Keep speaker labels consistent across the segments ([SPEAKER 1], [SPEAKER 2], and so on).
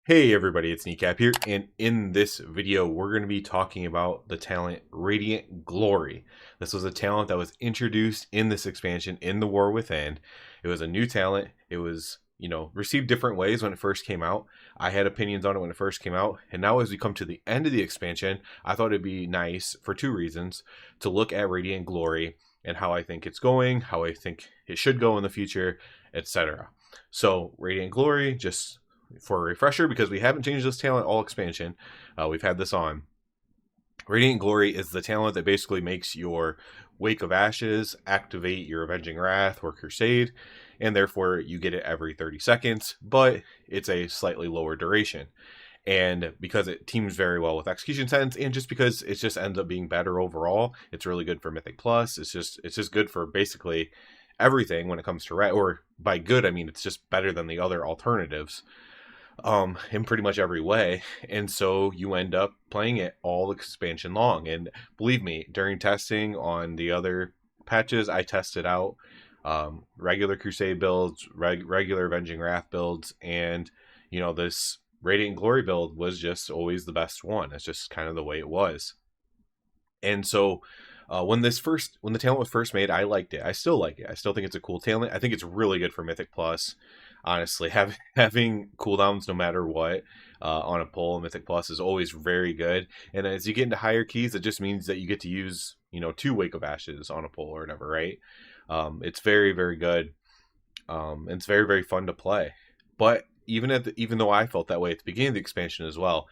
[SPEAKER 1] Hey everybody, it's Kneecap here, and in this video we're going to be talking about the talent Radiant Glory. This was a talent that was introduced in this expansion in the War Within. It was a new talent. It was, received different ways when it first came out. I had opinions on it when it first came out, and now as we come to the end of the expansion, I thought it'd be nice for two reasons to look at Radiant Glory and how I think it's going, how I think it should go in the future, etc. So Radiant Glory, just for a refresher, because we haven't changed this talent all expansion, we've had this on. Radiant Glory is the talent that basically makes your Wake of Ashes activate your Avenging Wrath or Crusade, and therefore you get it every 30 seconds, but it's a slightly lower duration. And because it teams very well with Execution Sense, and just because it just ends up being better overall, it's really good for Mythic Plus. It's just good for basically everything when it comes to Ret. Or by good, I mean it's just better than the other alternatives in pretty much every way. And so you end up playing it all expansion long. And believe me, during testing on the other patches, I tested out regular Crusade builds, regular Avenging Wrath builds, and this Radiant Glory build was just always the best one. It's just kind of the way it was. And so when the talent was first made, I liked it. I still like it. I still think it's a cool talent. I think it's really good for Mythic Plus. Honestly, having cooldowns no matter what on a pull in Mythic Plus is always very good. And as you get into higher keys, it just means that you get to use 2 Wake of Ashes on a pull or whatever, right? It's very, very good. It's very, very fun to play. But even though I felt that way at the beginning of the expansion as well,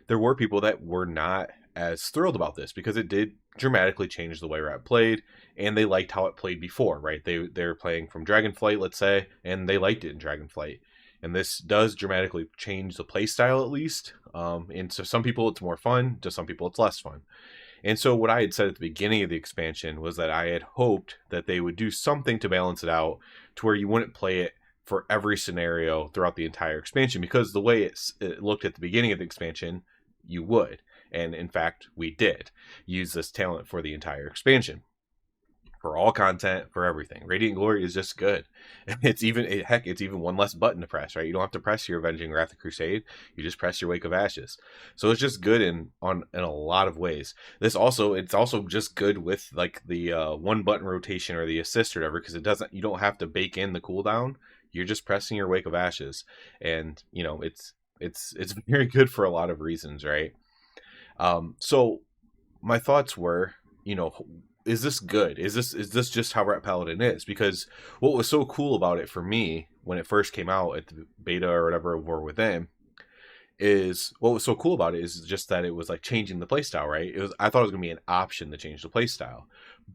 [SPEAKER 1] there were people that were not as thrilled about this because it did dramatically change the way Ret played, and they liked how it played before, right? They were playing from Dragonflight, let's say, and they liked it in Dragonflight. And this does dramatically change the playstyle, at least. And so some people it's more fun, to some people it's less fun. And so what I had said at the beginning of the expansion was that I had hoped that they would do something to balance it out to where you wouldn't play it for every scenario throughout the entire expansion, because the way it looked at the beginning of the expansion, you would. And in fact, we did use this talent for the entire expansion. For all content, for everything. Radiant Glory is just good. It's even one less button to press, right? You don't have to press your Avenging Wrath of Crusade. You just press your Wake of Ashes. So it's just good in a lot of ways. It's also just good with like the one button rotation or the assist or whatever, because you don't have to bake in the cooldown. You're just pressing your Wake of Ashes, and it's very good for a lot of reasons, right? So my thoughts were, is this good? Is this just how Ret Paladin is? Because what was so cool about it for me when it first came out at the beta or whatever War Within is just that it was like changing the playstyle, right? I thought it was gonna be an option to change the playstyle,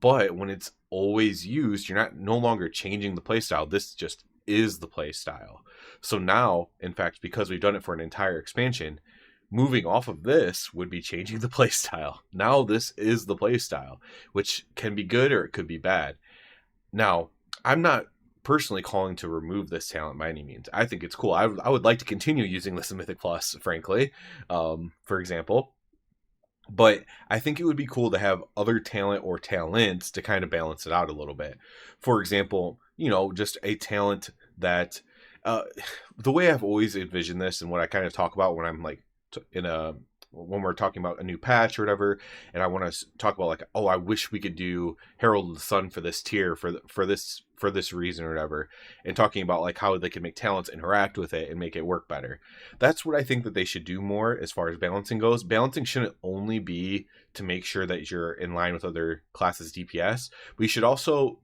[SPEAKER 1] but when it's always used, you're no longer changing the playstyle. This just is the playstyle. So now, in fact, because we've done it for an entire expansion, moving off of this would be changing the playstyle. Now this is the playstyle, which can be good or it could be bad. Now, I'm not personally calling to remove this talent by any means. I think it's cool. I would like to continue using this in Mythic Plus, frankly, for example. But I think it would be cool to have other talent or talents to kind of balance it out a little bit. For example, just a talent that the way I've always envisioned this, and what I kind of talk about when I'm like when we're talking about a new patch or whatever, and I want to talk about like, I wish we could do Herald of the Sun for this tier for this reason or whatever, and talking about like how they can make talents interact with it and make it work better. That's what I think that they should do more as far as balancing goes. Balancing shouldn't only be to make sure that you're in line with other classes DPS, but you should also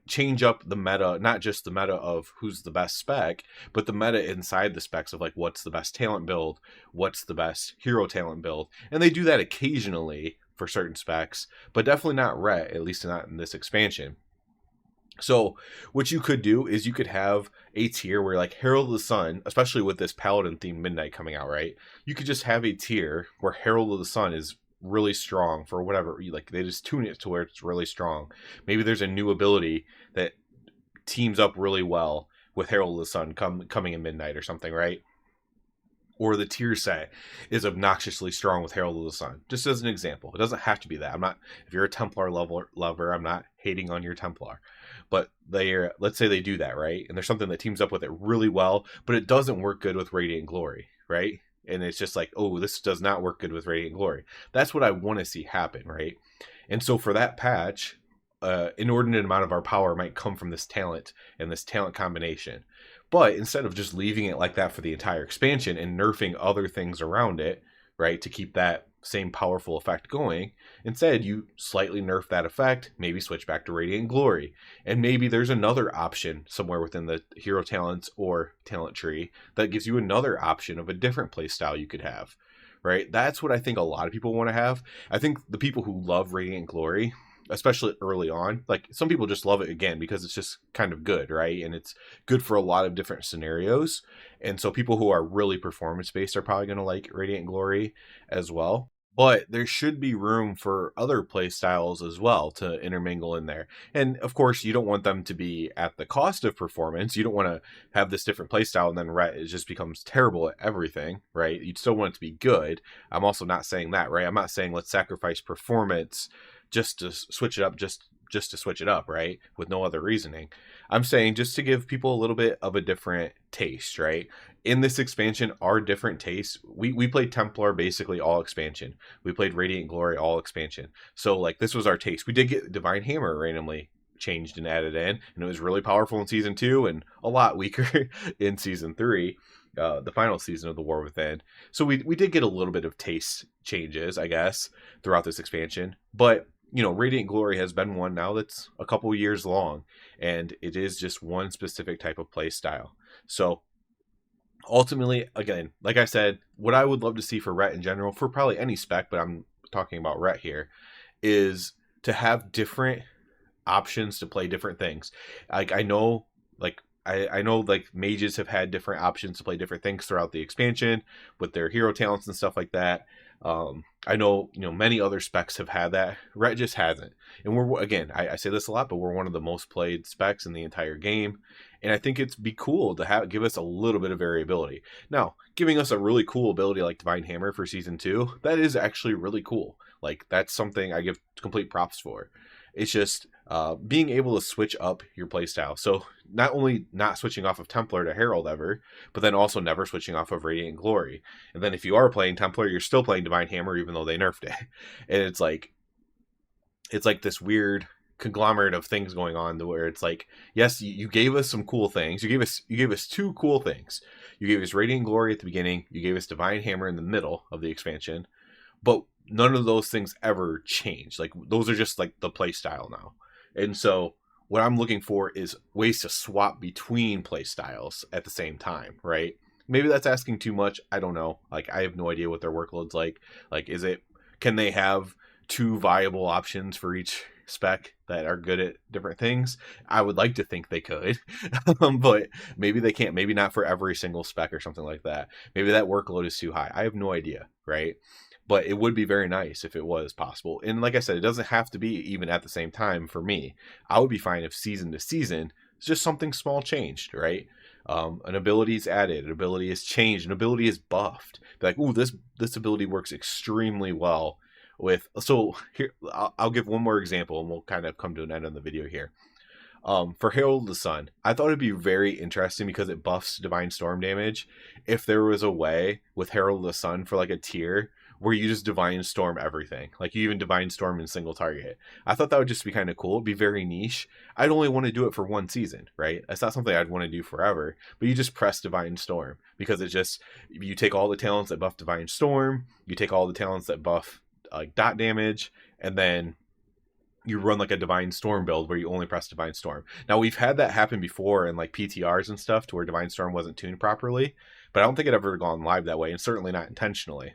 [SPEAKER 1] change up the meta, not just the meta of who's the best spec, but the meta inside the specs of like what's the best talent build, what's the best hero talent build. And they do that occasionally for certain specs, but definitely not Ret, at least not in this expansion. So what you could do is you could have a tier where like Herald of the Sun, especially with this Paladin themed Midnight coming out, right? You could just have a tier where Herald of the Sun is really strong for whatever, like they just tune it to where it's really strong. Maybe there's a new ability that teams up really well with Herald of the Sun coming in Midnight or something, right? Or the tier set is obnoxiously strong with Herald of the Sun, just as an example. It doesn't have to be that. If you're a Templar lover, I'm not hating on your Templar, but let's say they do that, right? And there's something that teams up with it really well, but it doesn't work good with Radiant Glory, right? And it's just like, oh, this does not work good with Radiant Glory. That's what I want to see happen, right? And so for that patch, inordinate amount of our power might come from this talent and this talent combination. But instead of just leaving it like that for the entire expansion and nerfing other things around it, right, to keep that same powerful effect going, instead you slightly nerf that effect, maybe switch back to Radiant Glory. And maybe there's another option somewhere within the hero talents or talent tree that gives you another option of a different playstyle you could have, right? That's what I think a lot of people want to have. I think the people who love Radiant Glory, especially early on, like some people just love it again because it's just kind of good, right? And it's good for a lot of different scenarios. And so people who are really performance based are probably going to like Radiant Glory as well. But there should be room for other play styles as well to intermingle in there. And of course, you don't want them to be at the cost of performance. You don't want to have this different play style and then Ret, it just becomes terrible at everything, right? You'd still want it to be good. I'm also not saying that, right? I'm not saying let's sacrifice performance just to switch it up, just to switch it up, right? With no other reasoning. I'm saying just to give people a little bit of a different taste, right? In this expansion are different tastes. We played Templar basically all expansion. We played Radiant Glory all expansion. So like this was our taste. We did get Divine Hammer randomly changed and added in, and it was really powerful in season 2 and a lot weaker in season 3. The final season of the War Within. So we did get a little bit of taste changes, I guess, throughout this expansion. But you know, Radiant Glory has been one now that's a couple years long, and it is just one specific type of play style. So ultimately, again, like I said, what I would love to see for Ret in general, for probably any spec, but I'm talking about Ret here, is to have different options to play different things. Like I know like mages have had different options to play different things throughout the expansion with their hero talents and stuff like that. I know, many other specs have had that. Ret just hasn't. And we're, again, I say this a lot, but we're one of the most played specs in the entire game. And I think it'd be cool to give us a little bit of variability. Now, giving us a really cool ability like Divine Hammer for season 2, that is actually really cool. Like, that's something I give complete props for. It's just being able to switch up your playstyle. So not only not switching off of Templar to Herald ever, but then also never switching off of Radiant Glory. And then if you are playing Templar, you're still playing Divine Hammer even though they nerfed it. And it's like this weird conglomerate of things going on where it's like, yes, you gave us some cool things. You gave us 2 cool things. You gave us Radiant Glory at the beginning. You gave us Divine Hammer in the middle of the expansion. But none of those things ever change. Like, those are just like the play style now. And so what I'm looking for is ways to swap between play styles at the same time, right? Maybe that's asking too much. I don't know. Like, I have no idea what their workload's like. Like, can they have 2 viable options for each spec that are good at different things? I would like to think they could, but maybe they can't. Maybe not for every single spec or something like that. Maybe that workload is too high. I have no idea, right? But it would be very nice if it was possible. And like I said, it doesn't have to be even at the same time for me. I would be fine if season to season, it's just something small changed, right? An ability is added, an ability is changed, an ability is buffed. Be like, ooh, this ability works extremely well with... So here, I'll give one more example and we'll kind of come to an end on the video here. For Herald of the Sun, I thought it'd be very interesting because it buffs Divine Storm damage. If there was a way with Herald of the Sun for like a tier where you just Divine Storm everything. Like, you even Divine Storm in single target. I thought that would just be kind of cool. It'd be very niche. I'd only want to do it for 1 season, right? That's not something I'd want to do forever. But you just press Divine Storm. Because it's just, you take all the talents that buff Divine Storm, you take all the talents that buff dot damage, and then you run like a Divine Storm build where you only press Divine Storm. Now, we've had that happen before in like PTRs and stuff to where Divine Storm wasn't tuned properly. But I don't think it ever gone live that way, and certainly not intentionally.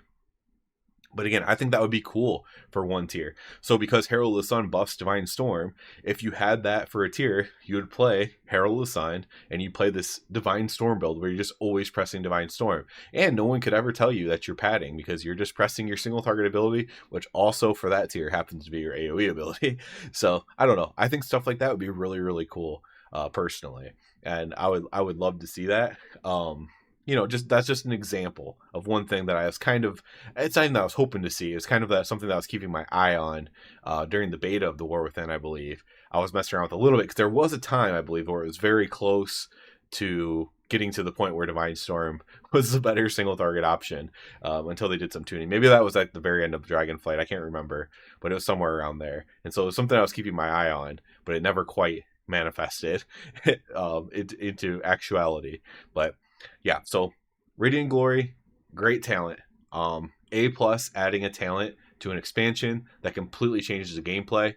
[SPEAKER 1] But again, I think that would be cool for 1 tier. So because Herald of the Sun buffs Divine Storm, if you had that for a tier, you would play Herald of the Sun, and you play this Divine Storm build where you're just always pressing Divine Storm. And no one could ever tell you that you're padding because you're just pressing your single target ability, which also for that tier happens to be your AoE ability. So I don't know. I think stuff like that would be really, really cool, personally. And I would love to see that. That's just an example of one thing that I was it's something that I was hoping to see. It's kind of something that I was keeping my eye on during the beta of the War Within, I believe. I was messing around with a little bit because there was a time, I believe, where it was very close to getting to the point where Divine Storm was the better single target option, until they did some tuning. Maybe that was at the very end of Dragonflight. I can't remember, but it was somewhere around there. And so it was something I was keeping my eye on, but it never quite manifested into actuality. But yeah, so Radiant Glory, great talent. A plus adding a talent to an expansion that completely changes the gameplay.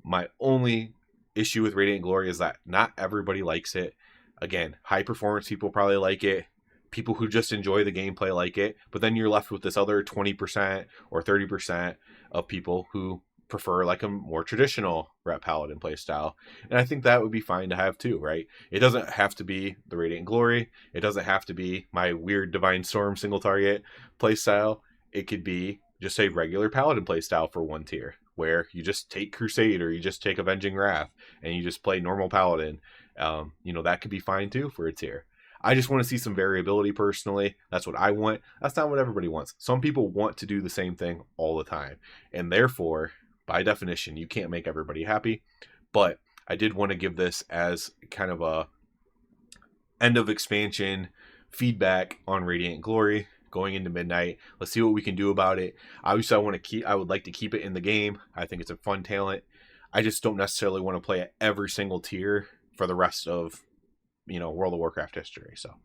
[SPEAKER 1] My only issue with Radiant Glory is that not everybody likes it. Again, high performance people probably like it. People who just enjoy the gameplay like it. But then you're left with this other 20% or 30% of people who prefer like a more traditional Ret Paladin playstyle. And I think that would be fine to have too, right? It doesn't have to be the Radiant Glory. It doesn't have to be my weird Divine Storm single target playstyle. It could be just a regular Paladin playstyle for one tier, where you just take Crusade or you just take Avenging Wrath and you just play normal Paladin. That could be fine too for a tier. I just want to see some variability personally. That's what I want. That's not what everybody wants. Some people want to do the same thing all the time, and therefore, by definition, you can't make everybody happy. But I did want to give this as kind of a end of expansion feedback on Radiant Glory going into Midnight. Let's see what we can do about it. Obviously, I would like to keep it in the game. I think it's a fun talent. I just don't necessarily want to play at every single tier for the rest of, World of Warcraft history. So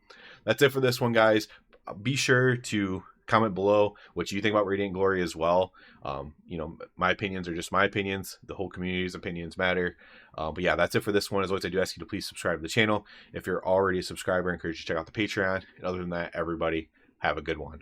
[SPEAKER 1] that's it for this one, guys. Be sure to comment below what you think about Radiant Glory as well. My opinions are just my opinions. The whole community's opinions matter. But yeah, that's it for this one. As always, I do ask you to please subscribe to the channel. If you're already a subscriber, I encourage you to check out the Patreon. And other than that, everybody, have a good one.